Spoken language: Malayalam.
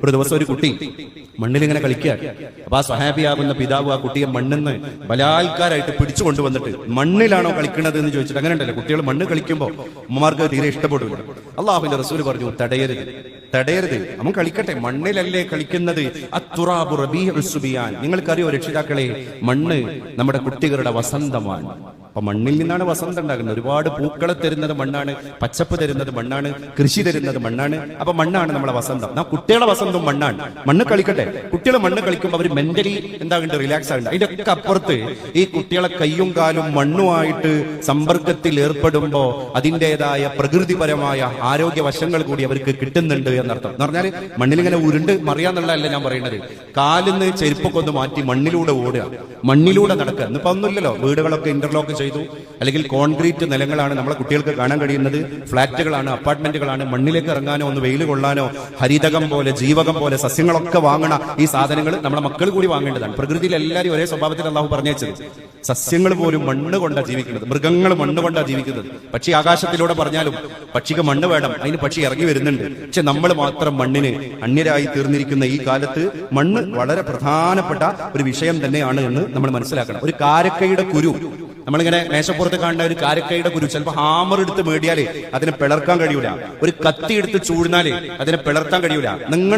ഒരു ദിവസം ഒരു കുട്ടി മണ്ണിലിങ്ങനെ കളിക്കുക. അപ്പൊ ആ സ്വഹാബിയാകുന്ന പിതാവ് ആ കുട്ടിയെ മണ്ണിന്ന് ബലാത്കാരമായിട്ട് പിടിച്ചു കൊണ്ടുവന്നിട്ട് മണ്ണിലാണോ കളിക്കുന്നത് എന്ന് ചോദിച്ചിട്ട്, അങ്ങനെ ഉണ്ടല്ലോ കുട്ടികൾ മണ്ണ് കളിക്കുമ്പോൾ ഉമ്മമാർക്ക് തീരെ ഇഷ്ടപ്പെടില്ല. അള്ളാഹുവിന്റെ റസൂൽ പറഞ്ഞു, തടയരുത്. അവൻ കളിക്കട്ടെ, മണ്ണിലല്ലേ കളിക്കുന്നത്. നിങ്ങൾക്കറിയോ രക്ഷിതാക്കളെ, മണ്ണ് നമ്മുടെ കുട്ടികളുടെ വസന്തമാണ്. അപ്പൊ മണ്ണിൽ നിന്നാണ് വസന്തം ഉണ്ടാകുന്നത്. ഒരുപാട് പൂക്കളെ തരുന്നത് മണ്ണാണ്, പച്ചപ്പ് തരുന്നത് മണ്ണാണ്, കൃഷി തരുന്നത് മണ്ണാണ്. അപ്പൊ മണ്ണാണ് നമ്മളെ വസന്തം. കുട്ടികളെ വസന്തം മണ്ണാണ്. മണ്ണ് കളിക്കട്ടെ. കുട്ടികൾ മണ്ണ് കളിക്കുമ്പോൾ അവർ മെന്റലി എന്താകുന്നുണ്ട്, റിലാക്സ് ആകുന്നുണ്ട്. അതിന്റെ ഒക്കെ അപ്പുറത്ത് ഈ കുട്ടികളെ കയ്യും കാലും മണ്ണുമായിട്ട് സമ്പർക്കത്തിൽ ഏർപ്പെടുമ്പോ അതിൻ്റെതായ പ്രകൃതിപരമായ ആരോഗ്യ വശങ്ങൾ കൂടി അവർക്ക് കിട്ടുന്നുണ്ട് എന്നർത്ഥം. എന്ന് പറഞ്ഞാൽ മണ്ണിലിങ്ങനെ ഉരുണ്ട് മറിയാന്നുള്ളതല്ല ഞാൻ പറയുന്നത്. കാലിന്ന് ചെരുപ്പൊക്കെ ഒന്ന് മാറ്റി മണ്ണിലൂടെ ഓടുക, മണ്ണിലൂടെ നടക്കുക. ഇന്നിപ്പോ ഒന്നുമില്ലല്ലോ, വീടുകളൊക്കെ ഇന്റർലോക്ക് ചെയ്തു, അല്ലെങ്കിൽ കോൺക്രീറ്റ് നിലങ്ങളാണ് നമ്മളെ കുട്ടികൾക്ക് കാണാൻ കഴിയുന്നത്. ഫ്ളാറ്റുകളാണ്, അപ്പാർട്ട്മെന്റുകളാണ്. മണ്ണിലേക്ക് ഇറങ്ങാനോ ഒന്ന് വെയിൽ കൊള്ളാനോ ഹരിതകം പോലെ ജീവകം പോലെ സസ്യങ്ങളൊക്കെ വാങ്ങണ ഈ സാധനങ്ങൾ നമ്മളെ മക്കൾ കൂടി വാങ്ങേണ്ടതാണ്. പ്രകൃതിയിൽ എല്ലാവരും ഒരേ സ്വഭാവത്തിൽ അല്ലാഹു പറഞ്ഞേച്ചത്. സസ്യങ്ങൾ പോലും മണ്ണ് കൊണ്ടാണ് ജീവിക്കുന്നത്, മൃഗങ്ങൾ മണ്ണ് കൊണ്ടാണ് ജീവിക്കുന്നത്. പക്ഷി ആകാശത്തിലൂടെ പറഞ്ഞാലും പക്ഷിക്ക് മണ്ണ് വേണം, അതിന് പക്ഷി ഇറങ്ങി വരുന്നുണ്ട്. പക്ഷെ നമ്മൾ മാത്രം മണ്ണിന് അന്യരായി തീർന്നിരിക്കുന്ന ഈ കാലത്ത് മണ്ണ് വളരെ പ്രധാനപ്പെട്ട ഒരു വിഷയം തന്നെയാണ് എന്ന് നമ്മൾ മനസ്സിലാക്കണം. ഒരു കാരക്കയുടെ കുരു, നമ്മളിങ്ങനെ മേശപ്പുറത്ത് കാണുന്ന ഒരു കാരക്കയുടെ കുരു ചിലപ്പോൾ ഹാമർ എടുത്ത് മേടിയാലേ അതിനെ പിളർക്കാൻ കഴിയൂല. ഒരു കത്തി എടുത്ത് ചൂഴ്ന്നാലേ അതിനെ പിളർത്താൻ കഴിയൂല. നിങ്ങൾ